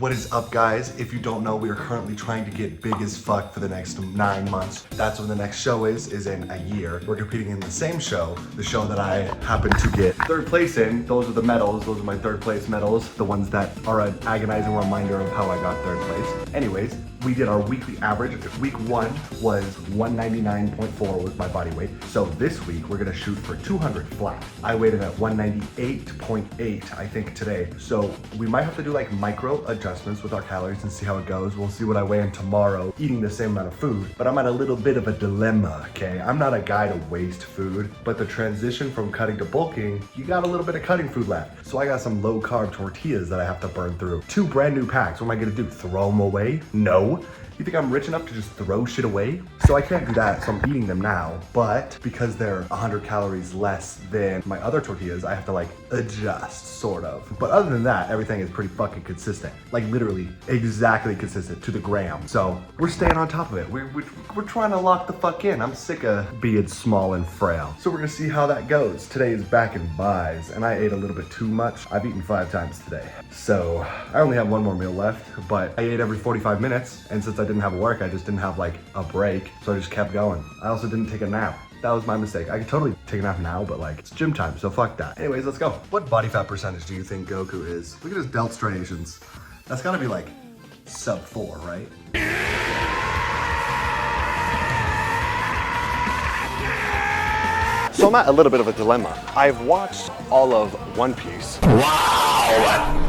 What is up, guys? If you don't know, we are currently trying to get big as fuck for the next 9 months. That's when the next show is in a year. We're competing in the same show, the show that I happened to get third place in. Those are the medals. Those are my third place medals. The ones that are an agonizing reminder of how I got third place. Anyways, we did our weekly average. Week 1 was 199.4 was my body weight. So this week we're gonna shoot for 200 flat. I weighed in at 198.8, I think, today. So we might have to do like micro adjustments with our calories and see how it goes. We'll see what I weigh in tomorrow, eating the same amount of food. But I'm at a little bit of a dilemma, okay? I'm not a guy to waste food, but the transition from cutting to bulking, you got a little bit of cutting food left. So I got some low carb tortillas that I have to burn through. 2 brand new packs. What am I gonna do? Throw them away? No. You think I'm rich enough to just throw shit away? So I can't do that, so I'm eating them now. But because they're 100 calories less than my other tortillas, I have to like adjust, sort of. But other than that, everything is pretty fucking consistent. Like literally exactly consistent to the gram. So we're staying on top of it. We're trying to lock the fuck in. I'm sick of being small and frail. So we're gonna see how that goes. Today is back in buys, and I ate a little bit too much. I've eaten 5 times today. So I only have 1 more meal left, but I ate every 45 minutes, and since I didn't have work, I just didn't have like a break, so I just kept going. I also didn't take a nap. That was my mistake. I could totally take a nap now, but like, it's gym time, so fuck that. Anyways, let's go. What body fat percentage do you think Goku is? Look at his delt striations. That's gotta be like sub 4, right? So I'm at a little bit of a dilemma. I've watched all of One Piece. Wow!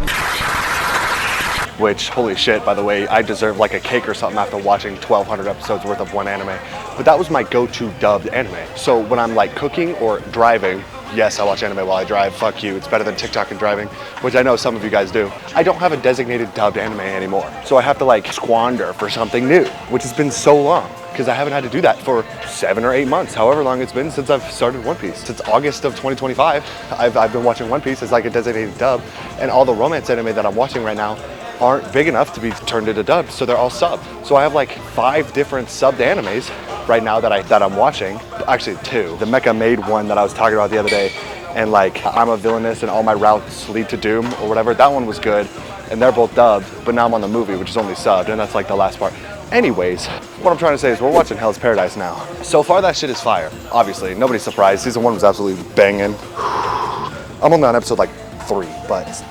Which, holy shit, by the way, I deserve like a cake or something after watching 1,200 episodes worth of one anime. But that was my go-to dubbed anime. So when I'm like cooking or driving, yes, I watch anime while I drive, fuck you, it's better than TikTok and driving, which I know some of you guys do. I don't have a designated dubbed anime anymore. So I have to like squander for something new, which has been so long, because I haven't had to do that for 7 or 8 months, however long it's been since I've started One Piece. Since August of 2025, I've been watching One Piece as like a designated dub, and all the romance anime that I'm watching right now aren't big enough to be turned into dub, so they're all sub. So I have like 5 different subbed animes right now that I'm watching. Actually 2. The Mecha Maid one that I was talking about the other day, and like I'm a Villainous and All My Routes Lead to Doom or whatever, that one was good, and they're both dubbed, but now I'm on the movie, which is only subbed, and that's like the last part. Anyways, what I'm trying to say is we're watching Hell's Paradise now. So far that shit is fire. Obviously, nobody's surprised. Season 1 was absolutely banging. I'm only on episode like 3, but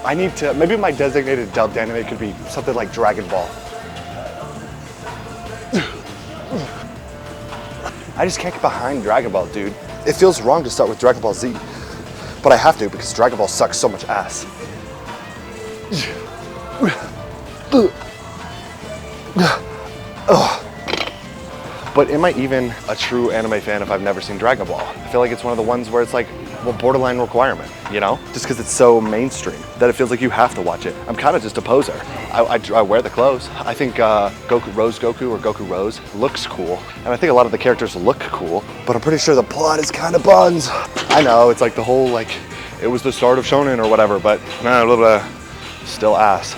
I need to, maybe my designated dubbed anime could be something like Dragon Ball. I just can't get behind Dragon Ball, dude. It feels wrong to start with Dragon Ball Z, but I have to because Dragon Ball sucks so much ass. But am I even a true anime fan if I've never seen Dragon Ball? I feel like it's one of the ones where it's like, well, borderline requirement, you know? Just because it's so mainstream that it feels like you have to watch it. I'm kind of just a poser. I wear the clothes. I think Goku or Goku Rose looks cool. And I think a lot of the characters look cool, but I'm pretty sure the plot is kind of buns. I know, it's like the whole like, it was the start of Shonen or whatever, but a little bit of still ass.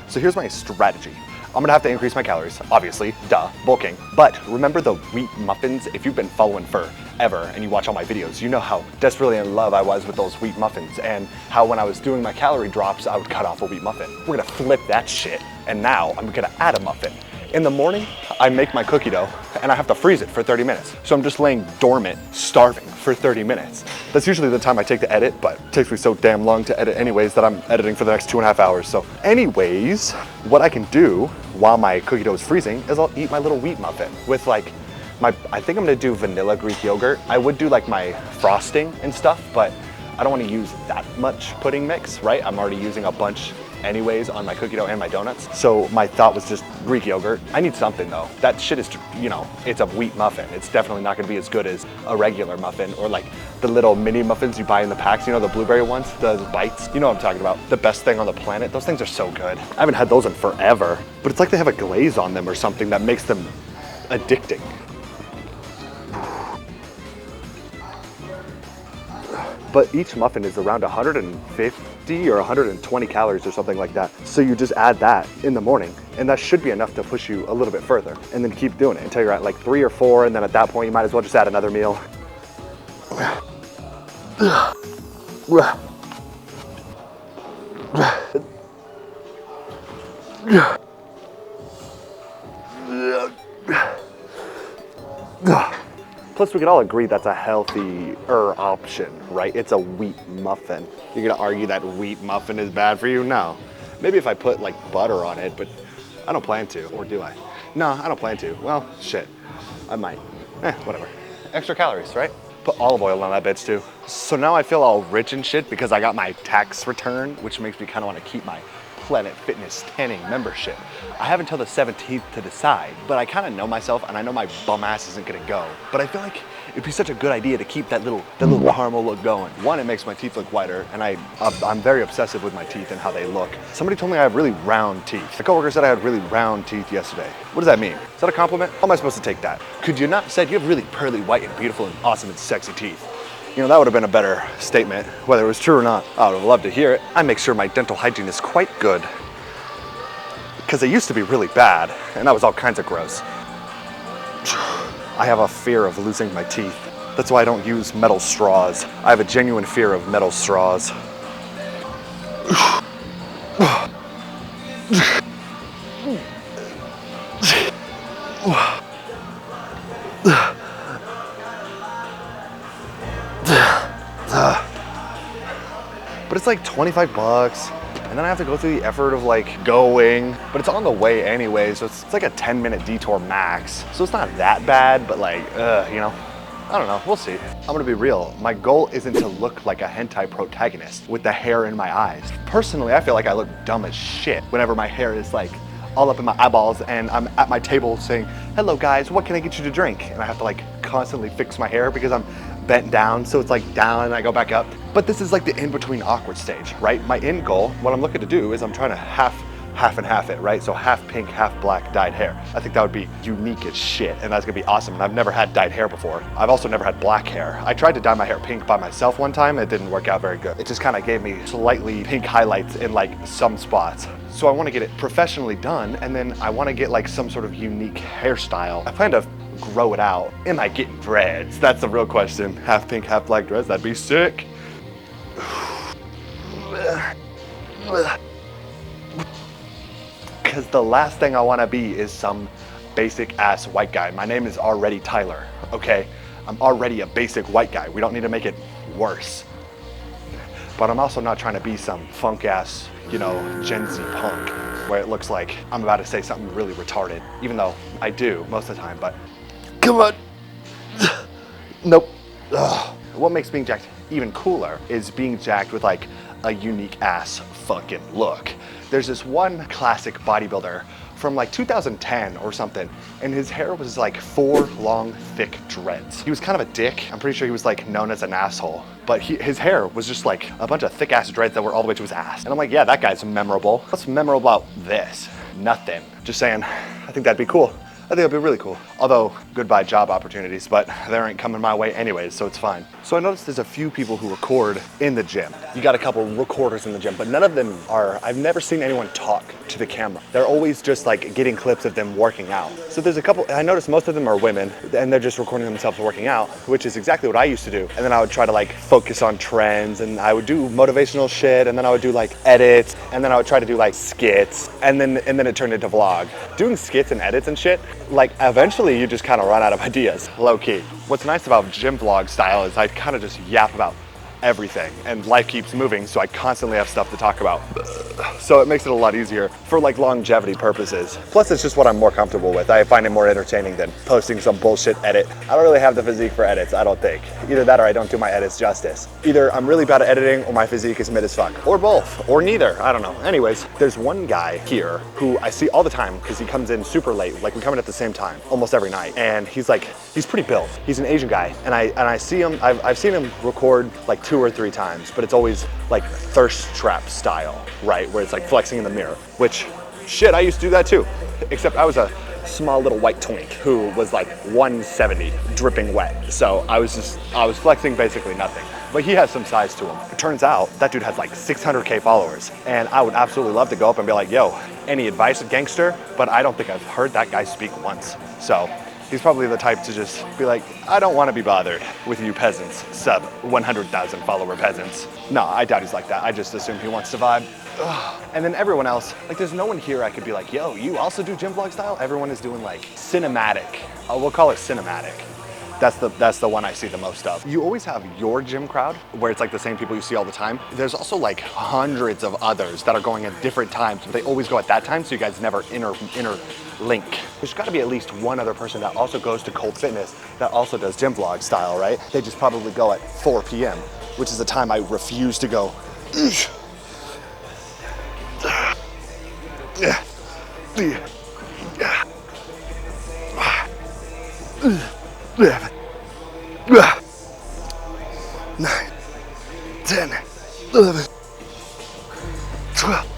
So here's my strategy. I'm gonna have to increase my calories, obviously, duh, bulking. But remember the wheat muffins? If you've been following forever and you watch all my videos, you know how desperately in love I was with those wheat muffins and how when I was doing my calorie drops, I would cut off a wheat muffin. We're gonna flip that shit. And now I'm gonna add a muffin. In the morning, I make my cookie dough and I have to freeze it for 30 minutes. So I'm just laying dormant, starving for 30 minutes. That's usually the time I take to edit, but it takes me so damn long to edit anyways that I'm editing for the next 2.5 hours. So anyways, what I can do while my cookie dough is freezing is I'll eat my little wheat muffin with like I think I'm gonna do vanilla Greek yogurt. I would do like my frosting and stuff, but I don't wanna use that much pudding mix, right? I'm already using a bunch anyways on my cookie dough and my donuts. So my thought was just Greek yogurt. I need something though. That shit is, you know, it's a wheat muffin. It's definitely not gonna be as good as a regular muffin or like the little mini muffins you buy in the packs, you know, the blueberry ones, the bites. You know what I'm talking about. The best thing on the planet. Those things are so good. I haven't had those in forever, but it's like they have a glaze on them or something that makes them addicting. But each muffin is around 150 or 120 calories or something like that. So you just add that in the morning and that should be enough to push you a little bit further, and then keep doing it until you're at like 3 or 4, and then at that point you might as well just add another meal. Plus, we can all agree that's a healthier option, right? It's a wheat muffin. You're gonna argue that wheat muffin is bad for you? No. Maybe if I put like butter on it, but I don't plan to, or do I? No, I don't plan to. Well, shit, I might. Whatever. Extra calories, right? Put olive oil on that bitch too. So now I feel all rich and shit because I got my tax return, which makes me kind of want to keep my Planet Fitness tanning membership. I have until the 17th to decide, but I kind of know myself and I know my bum ass isn't gonna go. But I feel like it'd be such a good idea to keep that little caramel look going. One, it makes my teeth look whiter, and I'm very obsessive with my teeth and how they look. Somebody told me I have really round teeth. A coworker said I had really round teeth yesterday. What does that mean? Is that a compliment? How am I supposed to take that? Could you not said you have really pearly white and beautiful and awesome and sexy teeth? You know, that would have been a better statement, whether it was true or not. I would have loved to hear it. I make sure my dental hygiene is quite good, because it used to be really bad, and that was all kinds of gross. I have a fear of losing my teeth. That's why I don't use metal straws. I have a genuine fear of metal straws. But it's like 25 bucks. And then I have to go through the effort of like going, but it's on the way anyway, so it's like a 10-minute detour max. So it's not that bad, but like, you know, I don't know, we'll see. I'm gonna be real, my goal isn't to look like a hentai protagonist with the hair in my eyes. Personally, I feel like I look dumb as shit whenever my hair is like all up in my eyeballs and I'm at my table saying, hello guys, what can I get you to drink? And I have to like constantly fix my hair because I'm bent down, so it's like down and I go back up. But this is like the in-between awkward stage, right? My end goal, what I'm looking to do is I'm trying to half and half it, right? So half pink, half black dyed hair. I think that would be unique as shit, and that's gonna be awesome. And I've never had dyed hair before. I've also never had black hair. I tried to dye my hair pink by myself one time, it didn't work out very good. It just kind of gave me slightly pink highlights in like some spots. So I want to get it professionally done, and then I want to get like some sort of unique hairstyle. I plan to grow it out. Am I getting dreads? That's the real question. Half pink, half black dreads, that'd be sick. Because the last thing I want to be is some basic ass white guy. My name is already Tyler, okay? I'm already a basic white guy. We don't need to make it worse. But I'm also not trying to be some funk ass, you know, Gen Z punk, where it looks like I'm about to say something really retarded, even though I do most of the time, but come on. Nope. Ugh. What makes being jacked even cooler is being jacked with like a unique ass fucking look. There's this one classic bodybuilder from like 2010 or something, and his hair was like 4 long, thick dreads. He was kind of a dick. I'm pretty sure he was like known as an asshole, but his hair was just like a bunch of thick ass dreads that were all the way to his ass. And I'm like, yeah, that guy's memorable. What's memorable about this? Nothing. Just saying, I think that'd be cool. I think that'd be really cool. Although, goodbye job opportunities, but they ain't coming my way anyways, so it's fine. So I noticed there's a few people who record in the gym. You got a couple recorders in the gym, but none of them are, I've never seen anyone talk to the camera. They're always just like getting clips of them working out. So there's a couple, I noticed most of them are women, and they're just recording themselves working out, which is exactly what I used to do. And then I would try to like focus on trends, and I would do motivational shit, and then I would do like edits, and then I would try to do like skits, and then it turned into vlog. Doing skits and edits and shit, like eventually you just kind of run out of ideas, low key. What's nice about gym vlog style is I kind of just yap about everything, and life keeps moving, so I constantly have stuff to talk about. So it makes it a lot easier for like longevity purposes. Plus it's just what I'm more comfortable with. I find it more entertaining than posting some bullshit edit. I don't really have the physique for edits, I don't think. Either that or I don't do my edits justice. Either I'm really bad at editing or my physique is mid as fuck. Or both, or neither, I don't know. Anyways, there's one guy here who I see all the time because he comes in super late. Like we come in at the same time, almost every night. And he's pretty built. He's an Asian guy. And I see him, I've seen him record like 2 or 3 times, but it's always like thirst trap style, right? Where it's like flexing in the mirror, which shit, I used to do that too. Except I was a small little white twink who was like 170 dripping wet. So I was flexing basically nothing. But he has some size to him. It turns out that dude has like 600K followers. And I would absolutely love to go up and be like, yo, any advice, gangster? But I don't think I've heard that guy speak once. So He's probably the type to just be like, I don't want to be bothered with you peasants, sub 100,000 follower peasants. No, I doubt he's like that. I just assume he wants to vibe. Ugh. And then everyone else, like there's no one here I could be like, yo, you also do gym vlog style? Everyone is doing like cinematic. We'll call it cinematic. That's the one I see the most of. You always have your gym crowd where it's like the same people you see all the time. There's also like hundreds of others that are going at different times, but they always go at that time, so you guys never interlink. There's gotta be at least one other person that also goes to Cold Fitness that also does gym vlog style, right? They just probably go at 4 p.m., which is the time I refuse to go. 11, 9, 10, 11, 12.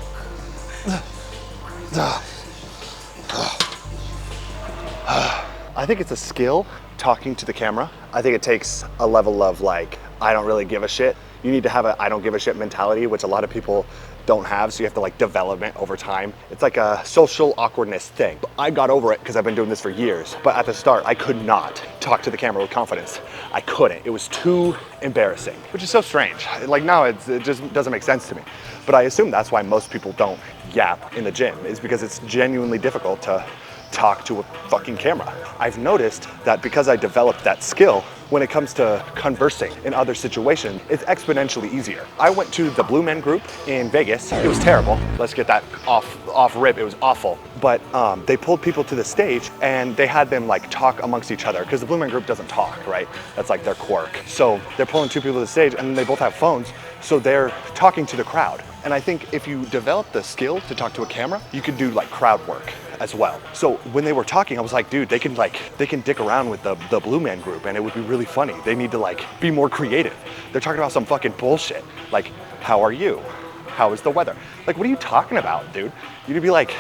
I think it's a skill talking to the camera. I think it takes a level of like, I don't really give a shit. You need to have a I don't give a shit mentality, which a lot of people don't have, so you have to like develop it over time. It's like a social awkwardness thing. But I got over it because I've been doing this for years. But at the start, I could not talk to the camera with confidence. I couldn't. It was too embarrassing, which is so strange. Like now it just doesn't make sense to me. But I assume that's why most people don't yap in the gym, is because it's genuinely difficult to talk to a fucking camera. I've noticed that because I developed that skill, when it comes to conversing in other situations, it's exponentially easier. I went to the Boogieman group in Vegas. It was terrible. Let's get that off rip. It was awful. But they pulled people to the stage and they had them like talk amongst each other, because the Boogieman group doesn't talk, right? That's like their quirk. So they're pulling 2 people to the stage and they both have phones, so they're talking to the crowd. And I think if you develop the skill to talk to a camera, you can do like crowd work as well. So when they were talking, I was like, dude, they can dick around with the Boogieman group and it would be really funny. They need to like be more creative. They're talking about some fucking bullshit. Like, how are you? How is the weather? Like, what are you talking about, dude? I'd be like,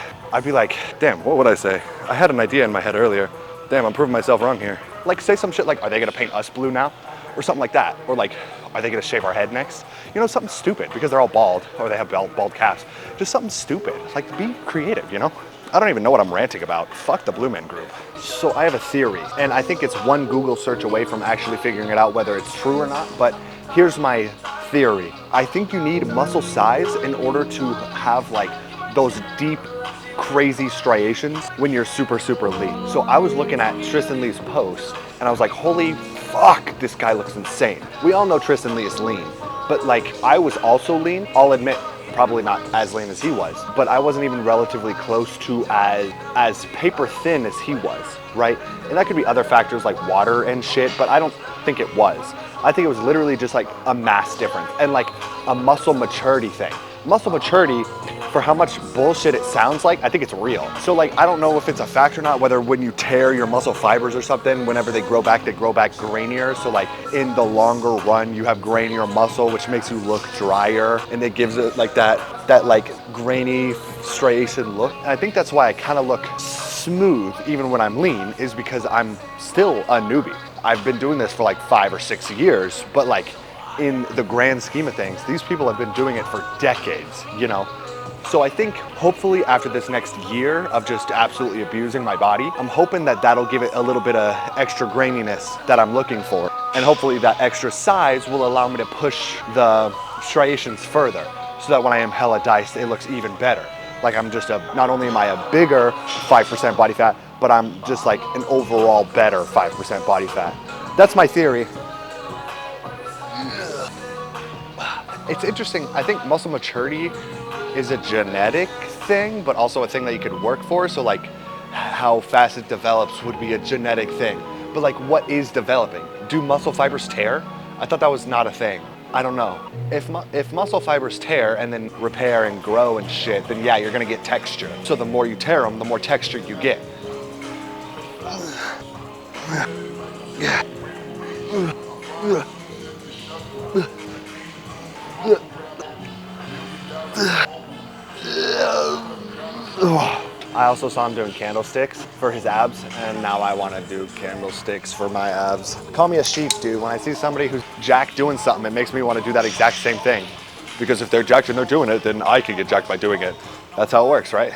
damn, what would I say? I had an idea in my head earlier. Damn, I'm proving myself wrong here. Like, say some shit like, are they gonna paint us blue now? Or something like that. Or like, are they gonna shave our head next? You know, something stupid, because they're all bald, or they have bald caps. Just something stupid. Like, be creative, you know? I don't even know what I'm ranting about. Fuck the Boogieman group. So I have a theory, and I think it's one Google search away from actually figuring it out whether it's true or not, but here's my theory. I think you need muscle size in order to have like those deep, crazy striations when you're super, super lean. So I was looking at Tristan Lee's post, and I was like, holy fuck, this guy looks insane. We all know Tristan Lee is lean, but like I was also lean, I'll admit, probably not as lean as he was, but I wasn't even relatively close to as paper thin as he was, right? And that could be other factors like water and shit, but I don't think it was. I think it was literally just like a mass difference and like a muscle maturity thing. Muscle maturity, for how much bullshit it sounds like, I think it's real. So like, I don't know if it's a fact or not, whether when you tear your muscle fibers or something, whenever they grow back grainier. So like in the longer run, you have grainier muscle, which makes you look drier, and it gives it like that like grainy striation look. And I think that's why I kind of look smooth even when I'm lean, is because I'm still a newbie. I've been doing this for like 5 or 6 years, but like in the grand scheme of things, these people have been doing it for decades, you know? So I think hopefully after this next year of just absolutely abusing my body, I'm hoping that that'll give it a little bit of extra graininess that I'm looking for. And hopefully that extra size will allow me to push the striations further, so that when I am hella diced, it looks even better. Like I'm just not only am I a bigger 5% body fat, but I'm just like an overall better 5% body fat. That's my theory. It's interesting. I think muscle maturity is a genetic thing, but also a thing that you could work for. So like how fast it develops would be a genetic thing. But like, what is developing? Do muscle fibers tear? I thought that was not a thing. I don't know. If muscle fibers tear and then repair and grow and shit, then yeah, you're gonna get texture. So the more you tear them, the more texture you get. I also saw him doing candlesticks for his abs, and now I want to do candlesticks for my abs. Call me a sheep, dude. When I see somebody who's jacked doing something, it makes me want to do that exact same thing. Because if they're jacked and they're doing it, then I can get jacked by doing it. That's how it works, right?